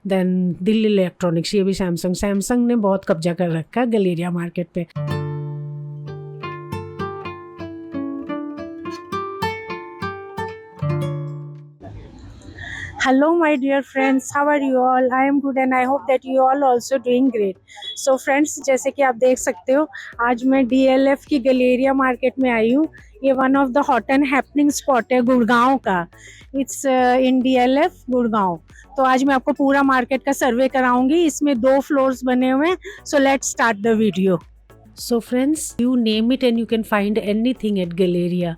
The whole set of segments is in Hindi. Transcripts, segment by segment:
देन दिल्ली इलेक्ट्रॉनिक्स, ये भी सैमसंग ने बहुत कब्जा कर रखा है गलेरिया मार्केट पे। Hello my dear friends, how are you all? I am good and I hope that you all also doing great. So friends, जैसे कि आप देख सकते हो आज मैं DLF की गलेरिया मार्केट में आई हूँ। ये one of the hot and happening spot है गुड़गांव का। It's in DLF Gurgaon. तो आज मैं आपको पूरा मार्केट का सर्वे कराऊंगी। इसमें 2 फ्लोर्स बने हुए हैं। So let's start the video. So friends, you name it and you can find anything at Galleria.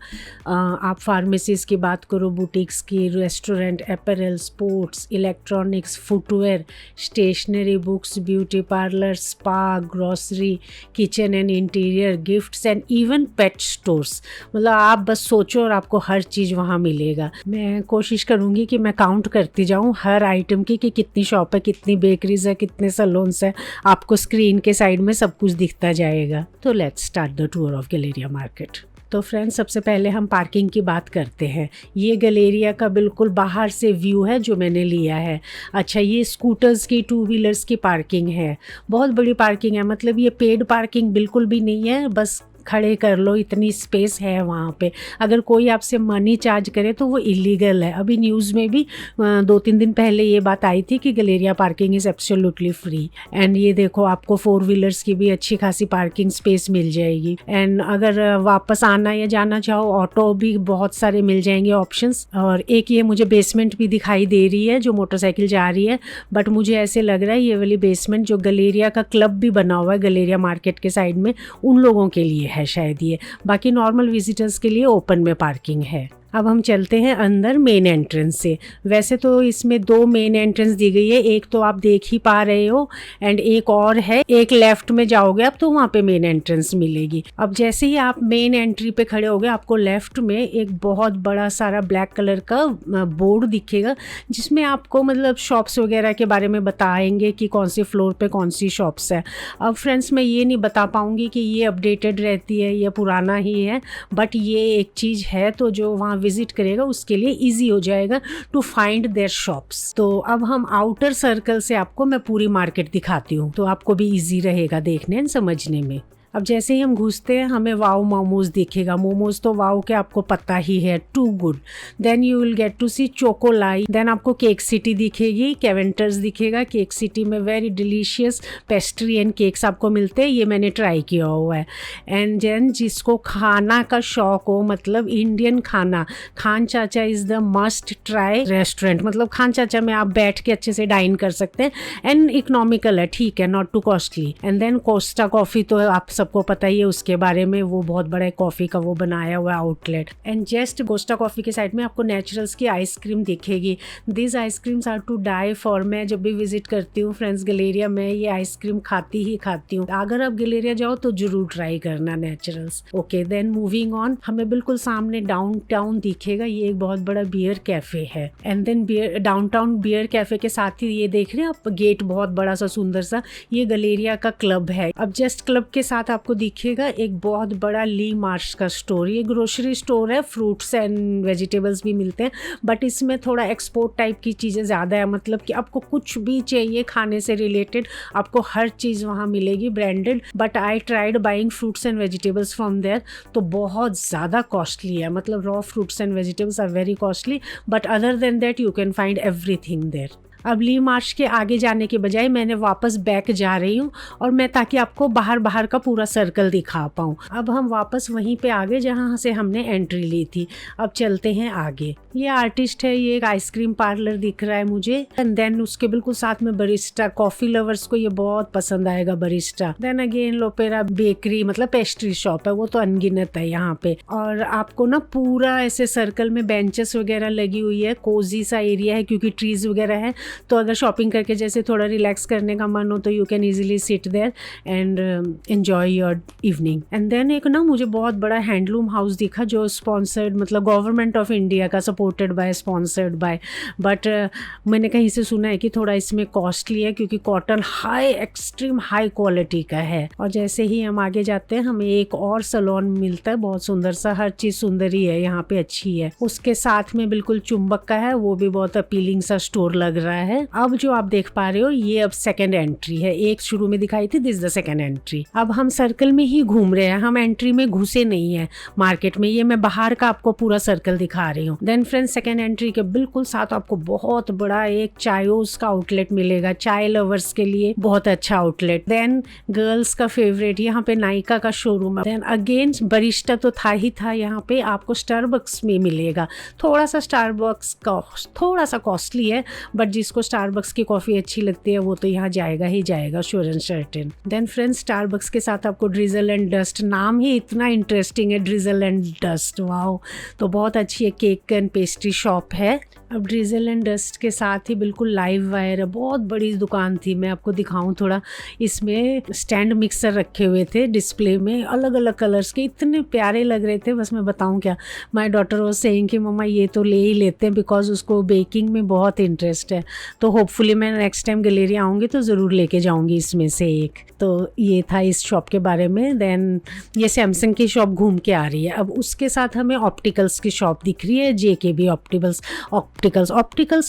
आप फार्मेसीज की बात करो, बुटीक्स की, restaurant, apparel, sports, electronics, footwear, stationery, books, beauty parlour, spa, grocery, kitchen and interior, gifts and even pet stores. मतलब आप बस सोचो और आपको हर चीज़ वहाँ मिलेगा। मैं कोशिश करूँगी कि मैं काउंट करती जाऊँ हर आइटम की कि कितनी शॉप है, कितनी बेकरीज है, कितने सैलून्स है। आपको स्क्रीन के साइड में सब कुछ दिखता जाएगा। तो let's start the tour of Galleria market. तो फ्रेंड्स, सबसे पहले हम पार्किंग की बात करते हैं। ये गलेरिया का बिल्कुल बाहर से व्यू है जो मैंने लिया है। अच्छा, ये स्कूटर्स की, 2 व्हीलर्स की पार्किंग है। बहुत बड़ी पार्किंग है, मतलब ये पेड पार्किंग बिल्कुल भी नहीं है, बस खड़े कर लो इतनी स्पेस है वहाँ पे। अगर कोई आपसे मनी चार्ज करे तो वो इलीगल है। अभी न्यूज़ में भी 2-3 दिन पहले ये बात आई थी कि Galleria parking is absolutely free. And ये देखो, आपको 4 व्हीलर्स की भी अच्छी खासी पार्किंग स्पेस मिल जाएगी। एंड अगर वापस आना या जाना चाहो, ऑटो भी बहुत सारे मिल जाएंगे ऑप्शंस। और एक ये मुझे बेसमेंट भी दिखाई दे रही है जो मोटरसाइकिल जा रही है, बट मुझे ऐसे लग रहा है ये वाली बेसमेंट जो गलेरिया का क्लब भी बना हुआ है गलेरिया मार्केट के साइड में, उन लोगों के लिए है शायद ये। बाकी नॉर्मल विजिटर्स के लिए ओपन में पार्किंग है। अब हम चलते हैं अंदर मेन एंट्रेंस से। वैसे तो इसमें 2 मेन एंट्रेंस दी गई है, एक तो आप देख ही पा रहे हो एंड एक और है, एक लेफ्ट में जाओगे अब तो वहाँ पे मेन एंट्रेंस मिलेगी। अब जैसे ही आप मेन एंट्री पे खड़े होगे, आपको लेफ्ट में एक बहुत बड़ा सारा ब्लैक कलर का बोर्ड दिखेगा जिसमें आपको मतलब शॉप्स वगैरह के बारे में बताएंगे कि कौन सी फ्लोर पे कौन सी शॉप्स है। अब फ्रेंड्स, मैं ये नहीं बता पाऊँगी कि ये अपडेटेड रहती है या पुराना ही है, बट ये एक चीज़ है तो जो वहाँ विजिट करेगा उसके लिए इजी हो जाएगा टू फाइंड देयर शॉप्स। तो अब हम आउटर सर्कल से आपको मैं पूरी मार्केट दिखाती हूँ, तो आपको भी इजी रहेगा देखने एंड समझने में। अब जैसे ही हम घुसते हैं हमें वाओ मोमोज दिखेगा। मोमोज तो वाओ के आपको पता ही है, too good. Then you will get to see Chokolai. देन आपको केक सिटी दिखेगी, कैवेंटर्स दिखेगा। केक सिटी में very delicious pastry and cakes आपको मिलते हैं, ये मैंने ट्राई किया हुआ है। एंड देन जिसको खाना का शौक हो, मतलब इंडियन खाना, खान चाचा is the must try restaurant. मतलब खान चाचा में आप बैठ के अच्छे से डाइन कर सकते हैं एंड इकोनॉमिकल है, ठीक है, not too costly. And then Costa Coffee तो आप सबको पता ही है उसके बारे में, वो बहुत बड़ा कॉफ़ी का वो बनाया हुआ outlet. And just Costa Coffee के साइड में आपको नेचुरल्स की आइसक्रीम दिखेगी। This ice creams are to die for. मैं जब भी विजिट करती हूँ फ्रेंड्स गलेरिया में, ये आइसक्रीम खाती ही खाती हूँ। अगर आप गलेरिया जाओ तो जरूर ट्राई करना Naturals. Okay, then moving on, हमें बिल्कुल सामने डाउनटाउन दिखेगा। ये एक बहुत बड़ा बियर कैफे है। And then downtown beer cafe के साथ ही ये देख रहे हैं आप गेट, बहुत बड़ा सा सुंदर सा, ये गलेरिया का क्लब है। अब जस्ट क्लब के साथ आपको दिखेगा एक बहुत बड़ा ली मार्श का स्टोर। ये ग्रोसरी स्टोर है, फ्रूट्स एंड वेजिटेबल्स भी मिलते हैं, बट इसमें थोड़ा एक्सपोर्ट टाइप की चीज़ें ज़्यादा है। मतलब कि आपको कुछ भी चाहिए खाने से रिलेटेड, आपको हर चीज़ वहाँ मिलेगी branded. But I tried buying fruits and vegetables from there, तो बहुत ज़्यादा कॉस्टली है। मतलब raw fruits and vegetables are very costly, but other than that you can find everything there. अब ली मार्श के आगे जाने के बजाय मैंने वापस बैक जा रही हूँ, और मैं ताकि आपको बाहर का पूरा सर्कल दिखा पाऊँ। अब हम वापस वहीं पे आगे जहाँ से हमने एंट्री ली थी। अब चलते हैं आगे। ये आर्टिस्ट है, ये एक आइसक्रीम पार्लर दिख रहा है मुझे। एंड देन उसके बिल्कुल साथ में बरिस्टा, कॉफी लवर्स को ये बहुत पसंद आएगा barista. Then again Lopera bakery, मतलब पेस्ट्री शॉप है, वो तो अनगिनत है यहाँ पे। और आपको ना पूरा ऐसे सर्कल में बेंचेस वगैरह लगी हुई है, कोजी सा एरिया है क्योंकि ट्रीज वगैरह है। तो अगर शॉपिंग करके जैसे थोड़ा रिलैक्स करने का मन हो तो you can easily sit there and enjoy your evening. And then एक ना मुझे बहुत बड़ा हैंडलूम हाउस दिखा जो स्पॉन्सर्ड, मतलब गवर्नमेंट ऑफ इंडिया का, supported by, sponsored by. But मैंने कहीं से सुना है कि थोड़ा इसमें कॉस्टली है क्योंकि cotton high, extreme high quality का है। और जैसे ही हम आगे जाते हैं हमें एक और सैलून मिलता है, बहुत सुंदर सा, हर चीज़ सुंदर ही है यहाँ पे, अच्छी है। उसके साथ में बिल्कुल चुंबक का है, वो भी बहुत अपीलिंग सा स्टोर लग रहा है। अब जो आप देख पा रहे हो ये अब सेकेंड एंट्री है, एक शुरू में दिखाई थी, दिस द सेकेंड एंट्री। अब हम सर्कल में ही घूम रहे हैं, हम एंट्री में घुसे नहीं है मार्केट में, ये मैं बाहर का आपको पूरा सर्कल दिखा रही हूँ। देन फ्रेंड्स सेकेंड एंट्री के बिल्कुल साथ आपको बहुत बड़ा एक चायोस का आउटलेट मिलेगा, चाय लवर्स के लिए बहुत अच्छा आउटलेट। देन गर्ल्स का फेवरेट यहाँ पे नायका का शोरूम है। देन अगेन बरिस्टा तो था ही था, यहाँ पे आपको स्टारबक्स में मिलेगा। थोड़ा सा स्टारबक्स का थोड़ा सा कॉस्टली है, बट जिसको स्टारबक्स की कॉफ़ी अच्छी लगती है वो तो यहाँ जाएगा ही जाएगा, sure and certain. Then friends Starbucks के साथ आपको ड्रिजल एंड डस्ट, नाम ही इतना इंटरेस्टिंग है, ड्रिजल एंड डस्ट, वाओ। तो बहुत अच्छी है, केक एंड पेस्ट्री शॉप है। अब ड्रिजल एंड डस्ट के साथ ही बिल्कुल लाइव वायर है, बहुत बड़ी दुकान थी, मैं आपको दिखाऊं थोड़ा। इसमें स्टैंड मिक्सर रखे हुए थे डिस्प्ले में, अलग अलग कलर्स के, इतने प्यारे लग रहे थे, बस मैं बताऊं क्या। माय डॉटर वाज सेइंग कि मम्मा ये तो ले ही लेते हैं, बिकॉज उसको बेकिंग में बहुत इंटरेस्ट है। तो होपफुली मैं नेक्स्ट टाइम गैलेरिया आऊँगी तो ज़रूर लेके जाऊँगी इसमें से एक। तो ये था इस शॉप के बारे में। देन ये सैमसंग की शॉप घूम के आ रही है। अब उसके साथ हमें ऑप्टिकल्स की शॉप दिख रही है, JKB ऑप्टिकल्स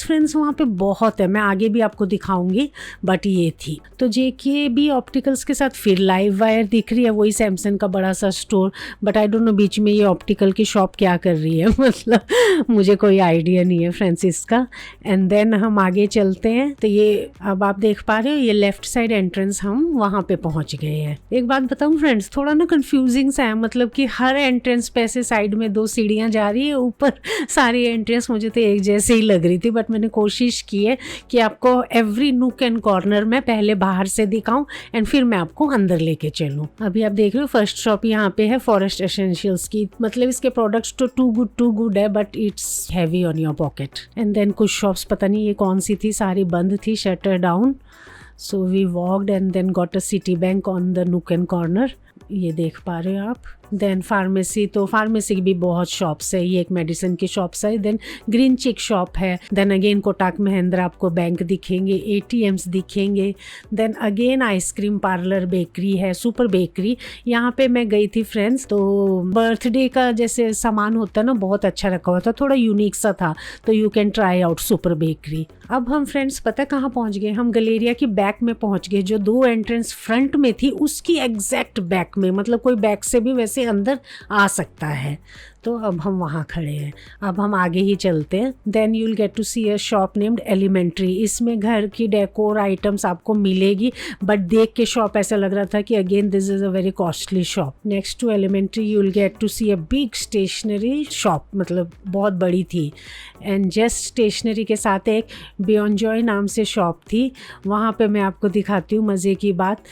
फ्रेंड्स वहाँ पे बहुत है, मैं आगे भी आपको दिखाऊंगी, बट ये थी। तो JKB ऑप्टिकल्स के साथ फिर लाइव वायर दिख रही है, वही सैमसंग का बड़ा सा store, but I don't know बीच में ये ऑप्टिकल की शॉप क्या कर रही है मतलब मुझे कोई आइडिया नहीं है फ्रेंड्स इसका। एंड देन हम आगे चलते हैं। तो ये अब आप देख पा रहे हो ये लेफ्ट साइड एंट्रेंस, हम वहाँ पे पहुँच गए हैं। एक बात बताऊँ फ्रेंड्स, थोड़ा ना कन्फ्यूजिंग सा है, मतलब कि हर एंट्रेंस पे ऐसे साइड में 2 सीढ़ियाँ जा रही है, ऊपर सारी एंट्रेंस मुझे तो एक जैसे ही लग रही थी, बट मैंने कोशिश की है कि आपको एवरी नूक एंड कॉर्नर में पहले बाहर से दिखाऊं एंड फिर मैं आपको अंदर लेके चलूं। अभी आप देख रहे हो फर्स्ट शॉप यहाँ पे है फॉरेस्ट एसेंशियल्स की, मतलब इसके प्रोडक्ट्स तो टू गुड है, but it's heavy on your pocket. And then कुछ शॉप्स पता नहीं ये कौन सी थी, सारी बंद थी, shutter down. So we walked and then got a Citibank on the nook and corner, ये देख पा रहे हो आप। देन फार्मेसी, तो फार्मेसी की भी बहुत शॉप्स है, ये एक मेडिसिन की शॉप्स है। देन ग्रीन चिक शॉप है। देन अगेन कोटक महिंद्रा आपको बैंक दिखेंगे, ATMs दिखेंगे। Then again ice cream parlour, bakery है, सुपर बेकरी। यहाँ पे मैं गई थी फ्रेंड्स, तो बर्थडे का जैसे सामान होता है ना, बहुत अच्छा रखा हुआ था, थोड़ा यूनिक सा था, तो you can try out super bakery. अब हम फ्रेंड्स पता कहाँ पहुँच गए, हम गैलेरिया की बैक में पहुँच गए, जो 2 एंट्रेंस फ्रंट में थी उसकी एग्जैक्ट बैक में, मतलब कोई बैक से भी वैसे अंदर आ सकता है। तो अब हम वहाँ खड़े हैं, अब हम आगे ही चलते हैं। Then you will get to see a shop named Elementary. इसमें घर की डेकोर आइटम्स आपको मिलेगी, बट देख के शॉप ऐसा लग रहा था कि again this is a very costly shop. Next to Elementary you will get to see a big stationery shop, मतलब बहुत बड़ी थी। एंड जस्ट स्टेशनरी के साथ एक बियॉन्ड जॉय नाम से शॉप थी, वहाँ पे मैं आपको दिखाती हूँ मज़े की बात।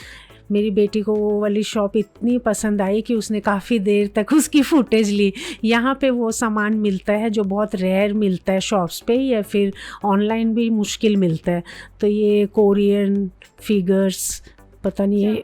मेरी बेटी को वो वाली शॉप इतनी पसंद आई कि उसने काफ़ी देर तक उसकी फुटेज ली। यहाँ पे वो सामान मिलता है जो बहुत रेयर मिलता है शॉप्स पे, या फिर ऑनलाइन भी मुश्किल मिलता है। तो ये कोरियन फिगर्स, पता नहीं है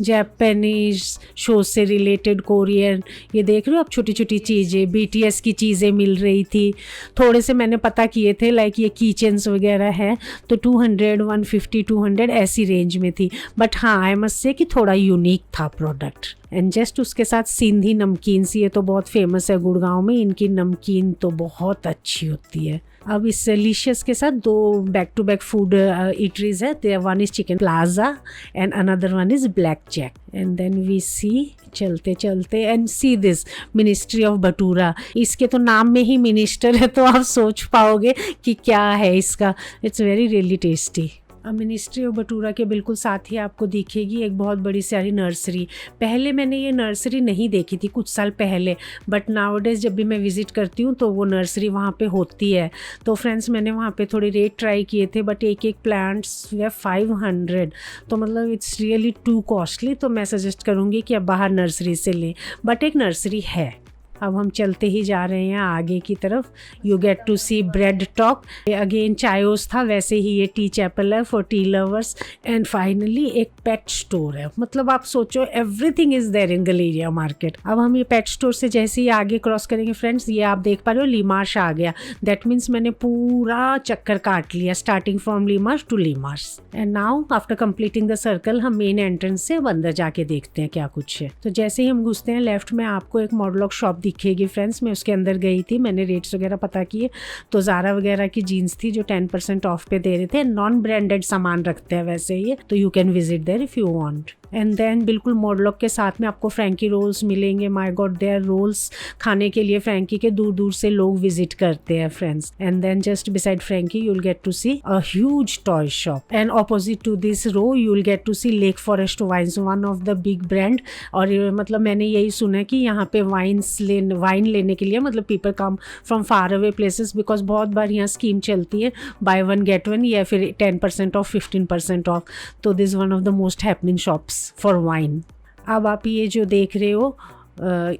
जापानीज शो से रिलेटेड कोरियन, ये देख रहे हो आप, छोटी छोटी चीज़ें, BTS की चीज़ें मिल रही थी। थोड़े से मैंने पता किए थे, लाइक ये कीचेन्स वगैरह है, तो 200, 150, 200 ऐसी रेंज में थी। बट हाँ, आई मस्ट से कि थोड़ा यूनिक था प्रोडक्ट। एंड जस्ट उसके साथ सिंधी नमकीन सी, ये तो बहुत फेमस है गुड़गांव में, इनकी नमकीन तो बहुत अच्छी होती है। अब इस लिशियस के साथ 2 back to back food eateries है, there one is chicken plaza and another one is black jack. And then we see, चलते चलते and see this ministry of bhatura. इसके तो नाम में ही मिनिस्टर है, तो आप सोच पाओगे कि क्या है इसका। It's very really tasty. अब मिनिस्ट्री ऑफ भटूरा के बिल्कुल साथ ही आपको दिखेगी एक बहुत बड़ी सारी नर्सरी। पहले मैंने ये नर्सरी नहीं देखी थी कुछ साल पहले, बट नाउडेज जब भी मैं विज़िट करती हूँ तो वो नर्सरी वहाँ पे होती है। तो फ्रेंड्स मैंने वहाँ पे थोड़े रेट ट्राई किए थे, बट एक प्लांट्स वे 500, तो मतलब इट्स रियली टू कॉस्टली। तो मैं सजेस्ट करूँगी कि आप बाहर नर्सरी से लें, बट एक नर्सरी है। अब हम चलते ही जा रहे हैं आगे की तरफ। You get to see Bread Talk, again Chaayos था, वैसे ही ये टी चैपल है for tea lovers. And finally एक पेट स्टोर है, मतलब आप सोचो everything is there in Galleria market. अब हम ये पेट स्टोर से जैसे ही आगे क्रॉस करेंगे फ्रेंड्स, ये आप देख पा रहे हो लीमार्श आ गया। दैट मीन्स मैंने पूरा चक्कर काट लिया, starting from Le Marche to Le Marche. And now after completing the circle हम मेन एंट्रेंस से अब अंदर जाके देखते हैं क्या कुछ है। तो जैसे ही हम घुसते हैं लेफ्ट में आपको एक मॉडलॉक शॉप दिखेगी फ्रेंड्स। मैं उसके अंदर गई थी, मैंने रेट्स वगैरह पता किए, तो ज़ारा वगैरह की जीन्स थी जो 10% ऑफ पे दे रहे थे। नॉन ब्रांडेड सामान रखते हैं वैसे ये, तो you can visit there if you want. And then बिल्कुल मॉडलॉक के साथ में आपको फ्रैंकी रोल्स मिलेंगे। माय गॉड, देयर रोल्स खाने के लिए फ्रैंकी के दूर दूर से लोग विजिट करते हैं friends. And then just beside Frankie you will get to see a huge toy shop, and opposite to this row you will get to see Lake Forest wines, one of the big brand. और मतलब मैंने यही सुना है कि यहाँ पे वाइन लेने के लिए मतलब people come from far away places, because बहुत बार यहाँ स्कीम चलती है बाय वन गेट वन या फिर 10% ऑफ 15% ऑफ। तो this one of the most happening shops for wine. अब आप ये जो देख रहे हो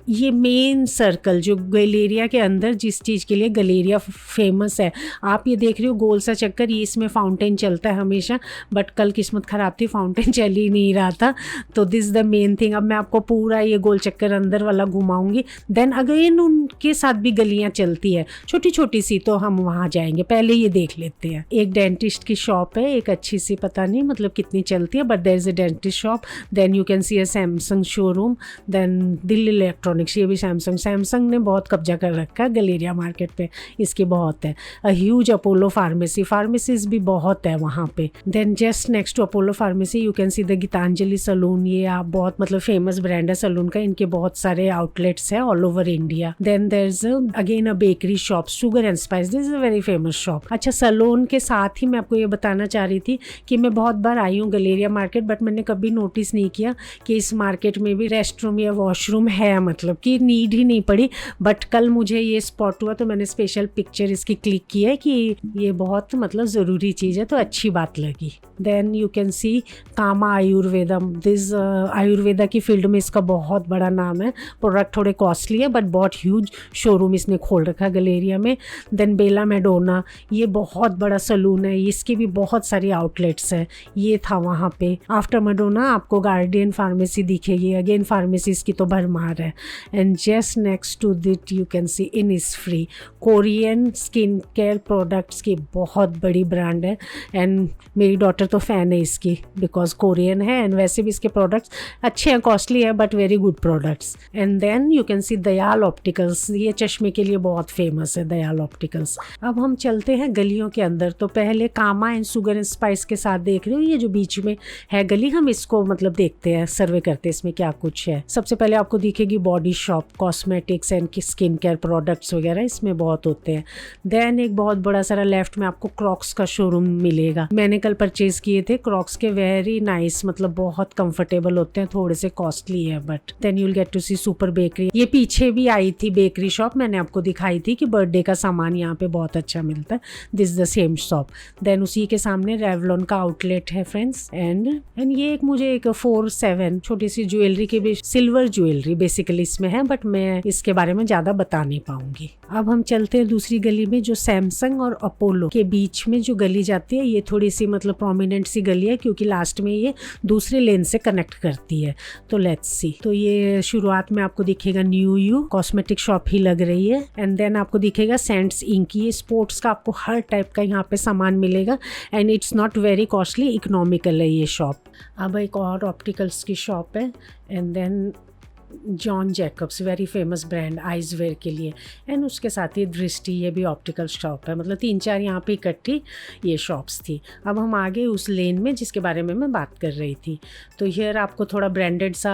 ये मेन सर्कल जो गैलेरिया के अंदर जिस चीज़ के लिए गैलेरिया फेमस है, आप ये देख रहे हो गोल सा चक्कर, ये इसमें फाउंटेन चलता है हमेशा, बट कल किस्मत ख़राब थी, फाउंटेन चल ही नहीं रहा था। तो दिस द मेन थिंग। अब मैं आपको पूरा ये गोल चक्कर अंदर वाला घुमाऊंगी। देन अगेन उनके साथ भी गलियाँ चलती है छोटी छोटी सी, तो हम वहाँ जाएंगे, पहले ये देख लेते हैं। एक डेंटिस्ट की शॉप है, एक अच्छी सी, पता नहीं मतलब कितनी चलती है, but there is a dentist shop. Then you can see a Samsung showroom. Then electronics, ये भी सैमसंग ने बहुत कब्जा कर रखा है गैलेरिया मार्केट पे, इसकी बहुत है। अ ह्यूज अपोलो फार्मेसीज भी बहुत है वहाँ पे। Then just next to Apollo pharmacy you can see the Geetanjali salon. ये आप बहुत मतलब फेमस ब्रांड है सलून का, इनके बहुत सारे आउटलेट्स है all over India. Then there is again a bakery shop, Sugar and Spice, this is a very famous shop. अच्छा, सलून के साथ ही मैं आपको ये बताना चाह रही थी कि मैं बहुत बार आई हूँ गैलेरिया मार्केट, बट मैंने कभी नोटिस नहीं किया कि इस मार्केट में भी रेस्ट रूम या वॉशरूम है, मतलब कि नीड ही नहीं पड़ी। बट कल मुझे ये स्पॉट हुआ तो मैंने स्पेशल पिक्चर इसकी क्लिक की है कि ये बहुत मतलब ज़रूरी चीज़ है, तो अच्छी बात लगी। Then you can see Kama Ayurvedam, this Ayurveda की फील्ड में इसका बहुत बड़ा नाम है। प्रोडक्ट थोड़े कॉस्टली है बट बहुत ह्यूज शोरूम इसने खोल रखा गैलेरिया में। देन बेला मेडोना, ये बहुत बड़ा सलून है, इसकी भी बहुत सारी आउटलेट्स हैं, ये था वहाँ पे। आफ्टर मेडोना आपको गार्डियन फार्मेसी दिखेगी, अगेन फार्मेसीज की तो भरमार है। And just next to that you can see Innisfree, Korean skin care products की बहुत बड़ी ब्रांड है, एंड मेरी डॉटर तो फ़ैन है इसकी बिकॉज कोरियन है, एंड वैसे भी इसके प्रोडक्ट्स अच्छे हैं, कॉस्टली है but very good products. And then you can see Dayal opticals, ये चश्मे के लिए बहुत फेमस है दयाल ऑप्टिकल्स। अब हम चलते हैं गलियों के अंदर, तो पहले Kama and Sugar and Spice के साथ देख रहे हो, ये जो बीच में है गली, हम इसको मतलब देखते हैं, सर्वे करते हैं इसमें क्या कुछ है। सबसे पहले आपको दिखेगी body shop, cosmetics and skin care products वगैरह इसमें बहुत होते हैं। देन एक बहुत बड़ा सारा लेफ्ट में आपको क्रॉक्स का शोरूम मिलेगा, मैंने कल परचेज किए थे क्रॉक्स के, वेरी नाइस, मतलब बहुत कंफर्टेबल होते हैं, थोड़े से कॉस्टली है but. Then you will get to see super bakery, ये पीछे भी आई थी बेकरी शॉप, मैंने आपको दिखाई थी कि बर्थडे का सामान यहाँ पे बहुत अच्छा मिलता है, दिस द सेम शॉप। देन उसी के सामने रेवलॉन का आउटलेट है फ्रेंड्स। एंड ये एक मुझे एक 4-7 छोटी सी ज्वेलरी की भी, सिल्वर ज्वेलरी बेसिकली इसमें है, बट मैं इसके बारे में ज़्यादा बता नहीं पाऊंगी। अब हम चलते हैं दूसरी गली में, जो सैमसंग और अपोलो के बीच में जो गली जाती है, ये थोड़ी सी मतलब प्रोमिनेंट सी गली है क्योंकि लास्ट में ये दूसरे लेन से कनेक्ट करती है। तो लेट्स सी, तो ये शुरुआत में आपको दिखेगा न्यू यू, कॉस्मेटिक शॉप ही लग रही है। एंड देन आपको दिखेगा सेंट्स इंक, ये स्पोर्ट्स का आपको हर टाइप का यहाँ पे सामान मिलेगा, and it's not very costly, economical है ये शॉप। अब एक और ऑप्टिकल्स की शॉप है, and then John Jacobs, very famous brand eyewear के लिए, एंड उसके साथ ही दृष्टि, ये भी ऑप्टिकल शॉप है, मतलब 3-4 यहाँ पे इकट्ठी ये शॉप्स थी। अब हम आगे उस लेन में जिसके बारे में मैं बात कर रही थी, तो हियर आपको थोड़ा ब्रांडेड सा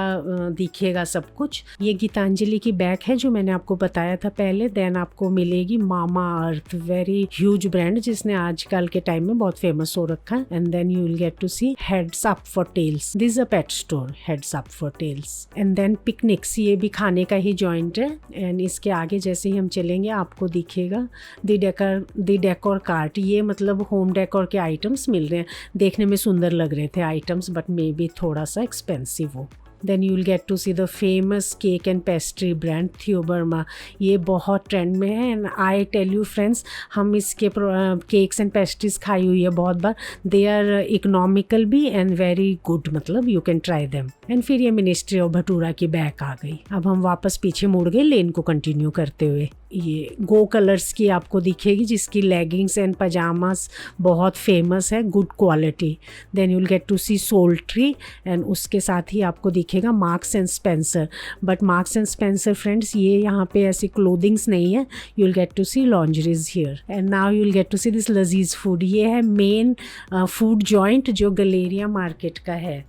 दिखेगा सब कुछ। ये गीतांजलि की बैग है जो मैंने आपको बताया था पहले। देन आपको मिलेगी मामा अर्थ, वेरी ह्यूज ब्रांड जिसने आजकल के टाइम में बहुत फेमस हो रखा है। And then you will get to see Heads Up For Tails, this is a pet store, Heads Up For Tails. And then Picnic, ये भी खाने का ही जॉइंट है, एंड इसके आगे जैसे ही हम चलेंगे आपको दिखेगा द डेकोर कार्ट, ये मतलब होम डेकोर के आइटम्स मिल रहे हैं, देखने में सुंदर लग रहे थे आइटम्स बट मे बी थोड़ा सा एक्सपेंसिव हो। Then you will get to see the famous cake and pastry brand Theobroma, ये बहुत ट्रेंड में है, and I tell you friends, हम इसके केक्स एंड पेस्ट्रीज खाई हुई है बहुत बार, दे आर इकोनॉमिकल भी एंड वेरी गुड, मतलब you can try them. And फिर ये मिनिस्ट्री ऑफ भटूरा की बैग आ गई। अब हम वापस पीछे मुड़ गए लेन को कंटिन्यू करते हुए। ये गो कलर्स की आपको दिखेगी, जिसकी लेगिंग्स एंड पजामास बहुत फेमस है, good quality. Then you will get to see sultry and उसके साथ ही आपको दिखेगा Marks and Spencer. But Marks and Spencer friends, ये यहाँ पे ऐसी क्लोथिंग्स नहीं है, you will get to see lingeries here. And now you will get to see this Lazeez food. ये है मेन फूड जॉइंट जो गलेरिया मार्केट का है।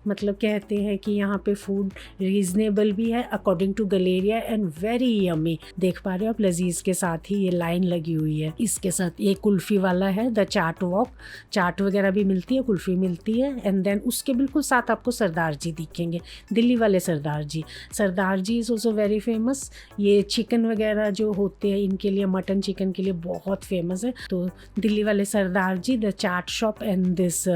मतलब कहते हैं कि यहाँ पे फूड रीजनेबल भी है according to Galleria and very yummy. देख पा रहे हो आप, लजीज के साथ ही ये लाइन लगी हुई है। इसके साथ ये कुल्फ़ी वाला है, द चाट वॉक। चाट वगैरह भी मिलती है, कुल्फ़ी मिलती है। एंड देन उसके बिल्कुल साथ आपको सरदार जी दिखेंगे, दिल्ली वाले सरदार जी। सरदार जी इज़ ऑल्सो वेरी फेमस। ये चिकन वगैरह जो होते हैं इनके लिए, मटन चिकन के लिए बहुत फेमस है। तो दिल्ली वाले Sardar ji, the chaat shop and this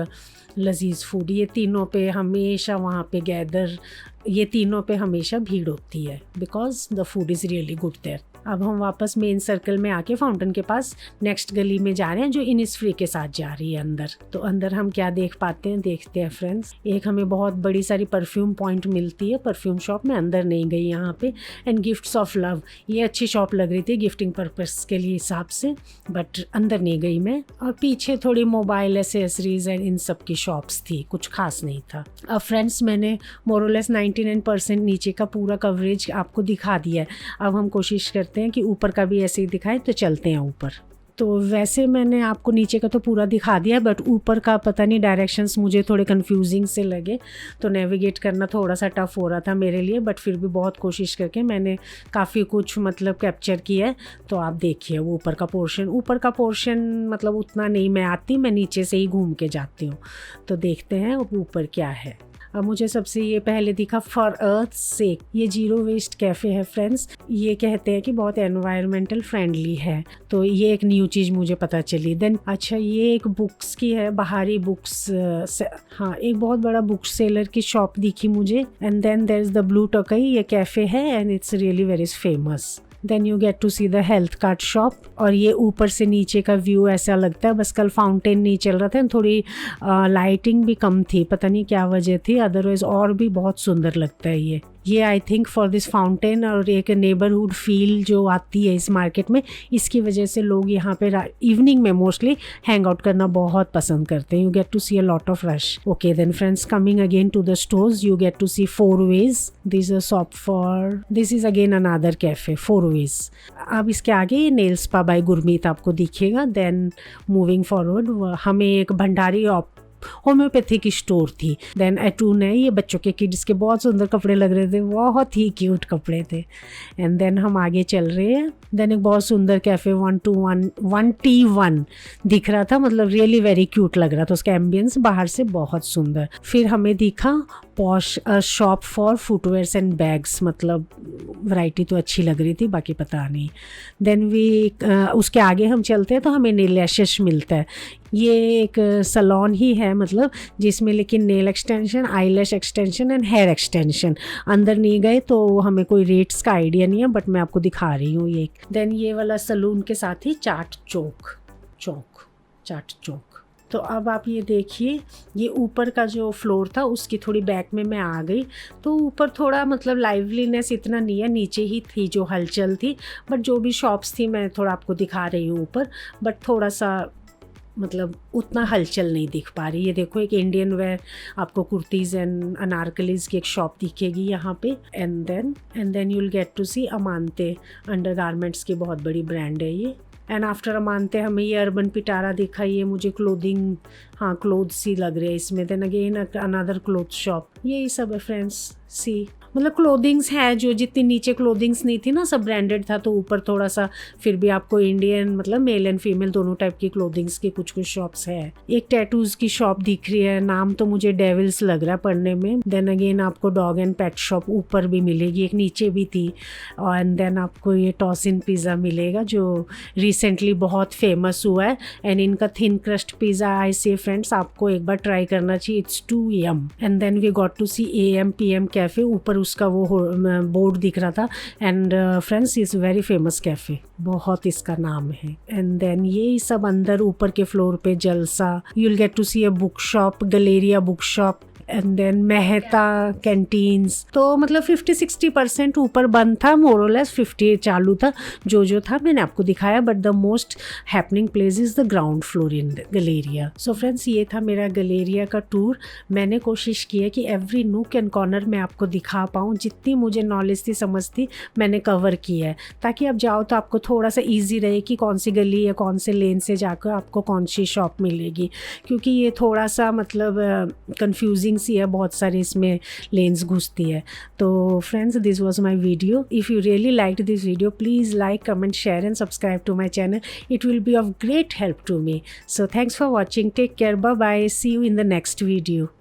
Lazeez food, ये तीनों पे हमेशा वहाँ पे गैदर, ये तीनों पे हमेशा भीड़ होती है because the food is really good there. अब हम वापस मेन सर्कल में आके फाउंटेन के पास नेक्स्ट गली में जा रहे हैं जो इनिसफ्री के साथ जा रही है अंदर। तो अंदर हम क्या देख पाते हैं, देखते हैं फ्रेंड्स। एक हमें बहुत बड़ी सारी परफ्यूम पॉइंट मिलती है, परफ्यूम शॉप में अंदर नहीं गई यहाँ पे। एंड गिफ्ट्स ऑफ लव, ये अच्छी शॉप लग रही थी गिफ्टिंग पर्पस के लिए हिसाब से, बट अंदर नहीं गई मैं। और पीछे थोड़ी मोबाइल एसेसरीज एंड इन सब की शॉप्स थी, कुछ खास नहीं था। अब फ्रेंड्स मैंने मोरलेस 99% नीचे का पूरा कवरेज आपको दिखा दिया है। अब हम कोशिश करते हैं कि ऊपर का भी ऐसे ही दिखाएं, तो चलते हैं ऊपर। तो वैसे मैंने आपको नीचे का तो पूरा दिखा दिया, बट ऊपर का पता नहीं डायरेक्शंस मुझे थोड़े कंफ्यूजिंग से लगे, तो नेविगेट करना थोड़ा सा टफ हो रहा था मेरे लिए। बट फिर भी बहुत कोशिश करके मैंने काफ़ी कुछ मतलब कैप्चर किया है। तो आप देखिए वो ऊपर का पोर्शन मतलब उतना नहीं मैं आती, मैं नीचे से ही घूम के जाती हूँ। तो देखते हैं ऊपर क्या है। अब मुझे सबसे ये पहले दिखा फॉर अर्थ सेक, ये जीरो वेस्ट कैफ़े है फ्रेंड्स। ये कहते हैं कि बहुत एनवायरमेंटल फ्रेंडली है, तो ये एक न्यू चीज़ मुझे पता चली। देन अच्छा ये एक बुक्स की है, बाहरी बुक्स, हाँ एक बहुत बड़ा बुक सेलर की शॉप दिखी मुझे। And then there is the Blue Tokai, ये कैफ़े है and it's really very famous. Then you get to see the HealthKart shop. और ये ऊपर से नीचे का व्यू ऐसा लगता है, बस कल फाउंटेन नहीं चल रहा था, थोड़ी लाइटिंग भी कम थी, पता नहीं क्या वजह थी, अदरवाइज और भी बहुत सुंदर लगता है ये I think for this fountain और एक नेबरहुड फील जो आती है इस मार्केट में, इसकी वजह से लोग यहाँ पे इवनिंग में मोस्टली हैंग आउट करना बहुत पसंद करते हैं। You get to see a lot of rush. Okay then friends, coming again to the stores, you get to see four wedge, this is a shop for, this is again another cafe, four wedge. अब इसके आगे ये नेल स्पा बाय गुरमीत आपको दिखेगा। देन मूविंग फॉरवर्ड हमें एक भंडारी होम्योपैथिक स्टोर थी। देन एटून है, ये बच्चों के किड्स के बहुत सुंदर कपड़े लग रहे थे, बहुत ही क्यूट कपड़े थे। एंड देन हम आगे चल रहे हैं। देन एक बहुत सुंदर कैफ़े 1T1 दिख रहा था, मतलब रियली वेरी क्यूट लग रहा था, उसका एम्बियंस बाहर से बहुत सुंदर। फिर हमें दिखा posh shop for footwears and bags, मतलब वैरायटी तो अच्छी लग रही थी, बाकी पता नहीं। देन उसके आगे हम चलते हैं तो हमें नेल लैशेस मिलता है। ये एक सलोन ही है, मतलब जिसमें लेकिन nail extension, eyelash extension and hair extension. अंदर नहीं गए तो हमें कोई रेट्स का आइडिया नहीं है, बट मैं आपको दिखा रही हूँ ये। देन ये वाला सलून के साथ ही चाट चौक। तो अब आप ये देखिए, ये ऊपर का जो फ्लोर था उसकी थोड़ी बैक में मैं आ गई, तो ऊपर थोड़ा मतलब लाइवलीनेस इतना नहीं है, नीचे ही थी जो हलचल थी। बट जो भी शॉप्स थी मैं थोड़ा आपको दिखा रही हूँ ऊपर, बट थोड़ा सा मतलब उतना हलचल नहीं दिख पा रही। ये देखो एक इंडियन वेयर आपको कुर्तीज़ एंड अनारकलीज़ की एक शॉप दिखेगी यहाँ पे। And then you will get to see Amante, undergarments की बहुत बड़ी ब्रांड है ये। एंड आफ्टर अमांते हमें ये अर्बन पिटारा दिखा, ये मुझे क्लोथिंग, हाँ क्लोथ्स ही लग रहे हैं इसमें। Then again another cloth shop, यही सब है फ्रेंड्स। सी मतलब क्लोथिंग्स है, जो जितनी नीचे क्लोथिंग्स नहीं थी ना, सब ब्रांडेड था, तो ऊपर थोड़ा सा फिर भी आपको इंडियन मतलब मेल एंड फीमेल दोनों टाइप की क्लोथिंग्स की कुछ शॉप्स है। एक टैटूज की शॉप दिख रही है, नाम तो मुझे डेविल्स लग रहा है पढ़ने में। देन अगेन आपको डॉग एंड पेट शॉप ऊपर भी मिलेगी, एक नीचे भी थी। और देन आपको ये टॉसिन पिज़्ज़ा मिलेगा जो रिसेंटली बहुत फेमस हुआ है। एंड इनका थिन क्रस्ट पिज़्ज़ा आई से फ्रेंड्स आपको एक बार ट्राई करना चाहिए, it's too yum. And then we got to see AM PM cafe, ऊपर उसका वो बोर्ड दिख रहा था। And friends is very famous cafe, बहुत इसका नाम है। एंड देन ये सब अंदर ऊपर के फ्लोर पे Jalsa, you will get to see a book shop, Galleria book shop. And then Mehta canteens. तो मतलब 50-60% ऊपर बंद था, मोरलेस 50 चालू था। जो था मैंने आपको दिखाया, but the most happening place is the ground floor in Galleria. So friends, ये था मेरा गलेरिया का टूर। मैंने कोशिश की है कि एवरी नूक एंड कॉर्नर में आपको दिखा पाऊँ, जितनी मुझे नॉलेज थी, समझ थी, मैंने कवर किया है, ताकि आप जाओ तो आपको थोड़ा सा ईजी रहे कि कौन सी गली या कौन से लेन से जाकर आपको कौन सी शॉप मिलेगी, क्योंकि ये थोड़ा सा मतलब कंफ्यूजिंग सी है, बहुत सारी इसमें लेन्स घुसती है। तो friends, this was my video. If you really liked this video, please like, comment, share and subscribe to my channel. It will be of great help to me. So thanks for watching. Take care. Bye bye. See you in the next video.